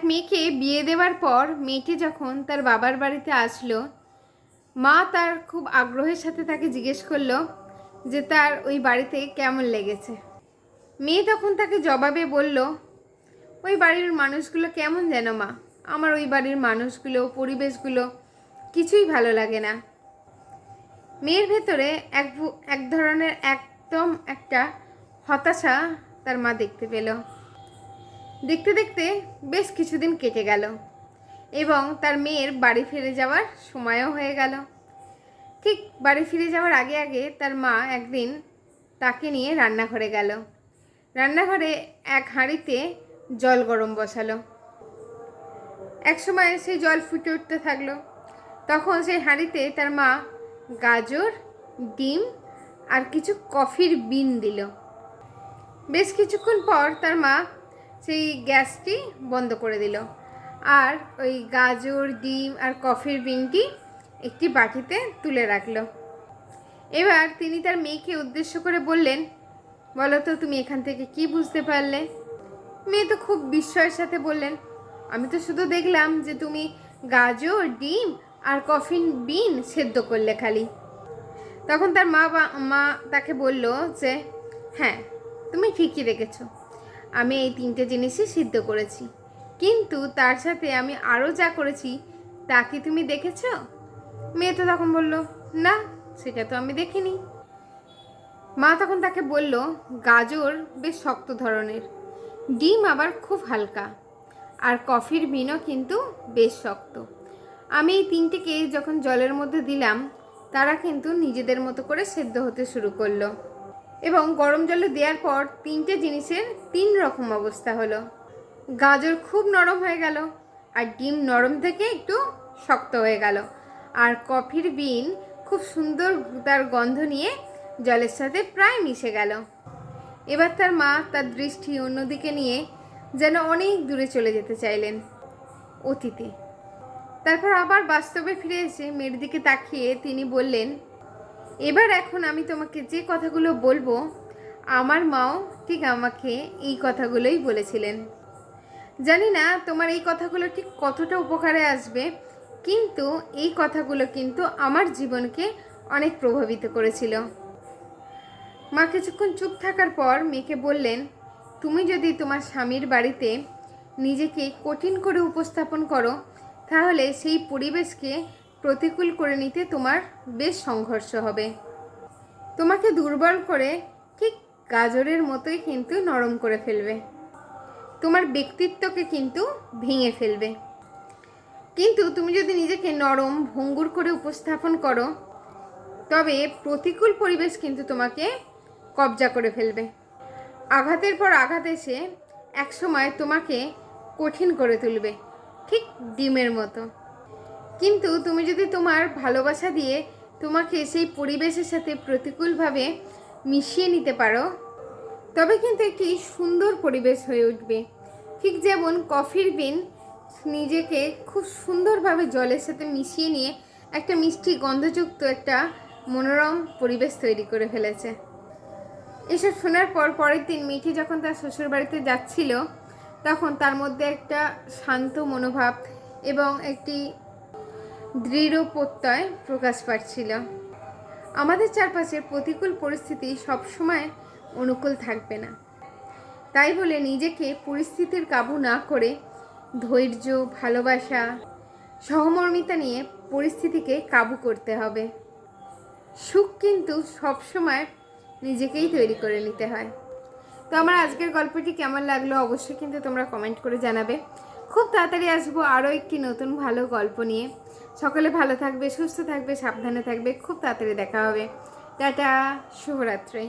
মেয়েকে বিয়ে দেওয়ার পর মেয়েটি যখন তার বাবার বাড়িতে আসলো, মা তার খুব আগ্রহের সাথে তাকে জিজ্ঞেস করলো যে তার ওই বাড়িতে কেমন লেগেছে। মেয়ে তখন তাকে জবাবে বলল, ওই বাড়ির মানুষগুলো কেমন যেন মা, আমার ওই বাড়ির মানুষগুলো, পরিবেশগুলো কিছুই ভালো লাগে না। মেয়ের ভেতরে এক ধরনের একদম একটা হতাশা তার মা দেখতে পেল। দেখতে দেখতে বেশ কিছুদিন কেটে গেল এবং তার মেয়ের বাড়ি ফিরে যাওয়ার সময়ও হয়ে গেল। ঠিক বাড়ি ফিরে যাওয়ার আগে আগে তার মা একদিন তাকে নিয়ে রান্নাঘরে গেল। রান্নাঘরে এক হাঁড়িতে জল গরম বসালো। এক সময় সেই জল ফুটে উঠতে থাকলো। তখন সেই হাঁড়িতে তার মা গাজর, ডিম আর কিছু কফির বিন দিল। বেশ কিছুক্ষণ পর তার মা সেই গ্যাসটি বন্ধ করে দিল আর ওই গাজর, ডিম আর কফির বিনটি একটি বাটিতে তুলে রাখলো। এবার তিনি তার মেয়েকে উদ্দেশ্য করে বললেন, বলো তো তুমি এখান থেকে কি বুঝতে পারলে? মেয়ে তো খুব বিস্ময়ের সাথে বললেন, আমি তো শুধু দেখলাম যে তুমি গাজর, ডিম আর কফির বিন সেদ্ধ করলে খালি। তখন তার মা তাকে বলল যে হ্যাঁ, তুমি ঠিকই দেখেছো, আমি এই 3টে জিনিসই সিদ্ধ করেছি, কিন্তু তার সাথে আমি আরও যা করেছি তা কি তুমি দেখেছো? মেয়ে তো তখন বলল, না, সেটা তো আমি দেখিনি। মা তখন তাকে বলল, গাজর বেশ শক্ত ধরনের, ডিম আবার খুব হালকা, আর কফির বিনও কিন্তু বেশ শক্ত। আমি এই 3টেকে যখন জলের মধ্যে দিলাম, তারা কিন্তু নিজেদের মতো করে সেদ্ধ হতে শুরু করলো এবং গরম জলে দেওয়ার পর 3টে জিনিসের 3 রকম অবস্থা হলো। গাজর খুব নরম হয়ে গেল, আর ডিম নরম থেকে একটু শক্ত হয়ে গেল, আর কফির বিন খুব সুন্দর তার গন্ধ নিয়ে জলের সাথে প্রায় মিশে গেল। এবার তার মা তার দৃষ্টি অন্যদিকে নিয়ে যেন অনেক দূরে চলে যেতে চাইলেন, অতীতে। তারপর আবার বাস্তবে ফিরে এসে মেয়ের দিকে তাকিয়ে তিনি বললেন, এবার এখন আমি তোমাকে যে কথাগুলো বলবো, আমার মাও ঠিক আমাকে এই কথাগুলোই বলেছিলেন। জানি না তোমার এই কথাগুলো ঠিক কতটা উপকারে আসবে, কিন্তু এই কথাগুলো কিন্তু আমার জীবনকে অনেক প্রভাবিত করেছিল। মা কিছুক্ষণ চুপ থাকার পর মেয়েকে বললেন, তুমি যদি তোমার স্বামীর বাড়িতে নিজেকে কঠিন করে উপস্থাপন করো, তাহলে সেই পরিবেশকে প্রতিকূল করে নিতে তোমার বেশ সংঘর্ষ হবে। তোমাকে দুর্বল করে ঠিক গাজরের মতোই কিন্তু নরম করে ফেলবে, তোমার ব্যক্তিত্বকে কিন্তু ভেঙে ফেলবে। কিন্তু তুমি যদি নিজেকে নরম, ভঙ্গুর করে উপস্থাপন করো, তবে প্রতিকূল পরিবেশ কিন্তু তোমাকে কবজা করে ফেলবে। আঘাতের পর আঘাত এসে একসময় তোমাকে কঠিন করে তুলবে, ঠিক ডিমের মতো। কিন্তু তুমি যদি তোমার ভালোবাসা দিয়ে তোমাকে সেই পরিবেশের সাথে প্রতিকূলভাবে মিশিয়ে নিতে পারো, তবে কিন্তু একটি সুন্দর পরিবেশ হয়ে উঠবে। ঠিক যেমন কফির বিন নিজেকে খুব সুন্দরভাবে জলের সাথে মিশিয়ে নিয়ে একটা মিষ্টি গন্ধযুক্ত একটা মনোরম পরিবেশ তৈরি করে ফেলেছে। এসব শোনার পর পরের দিন মেয়েটি যখন তার শ্বশুর বাড়িতে যাচ্ছিল, তখন তার মধ্যে একটা শান্ত মনোভাব এবং একটি দৃঢ় প্রত্যয় প্রকাশ পাচ্ছিল। আমাদের চারপাশের প্রতিকূল পরিস্থিতি সবসময় অনুকূল থাকবে না, তাই বলে নিজেকে পরিস্থিতির কাবু না করে ধৈর্য, ভালোবাসা, সহমর্মিতা নিয়ে পরিস্থিতিকে কাবু করতে হবে। সুখ কিন্তু সবসময় নিজেকেই তৈরি করে নিতে হয়। তো আমার আজকের গল্পটি কেমন লাগলো অবশ্যই কিন্তু তোমরা কমেন্ট করে জানাবে। খুব তাড়াতাড়ি আসবো আরও একটি নতুন ভালো গল্প নিয়ে। সকলে ভালো থাকবে, সুস্থ থাকবে, সাবধানে থাকবে। খুব তাড়াতাড়ি দেখা হবে। টাটা, শুভরাত্রি।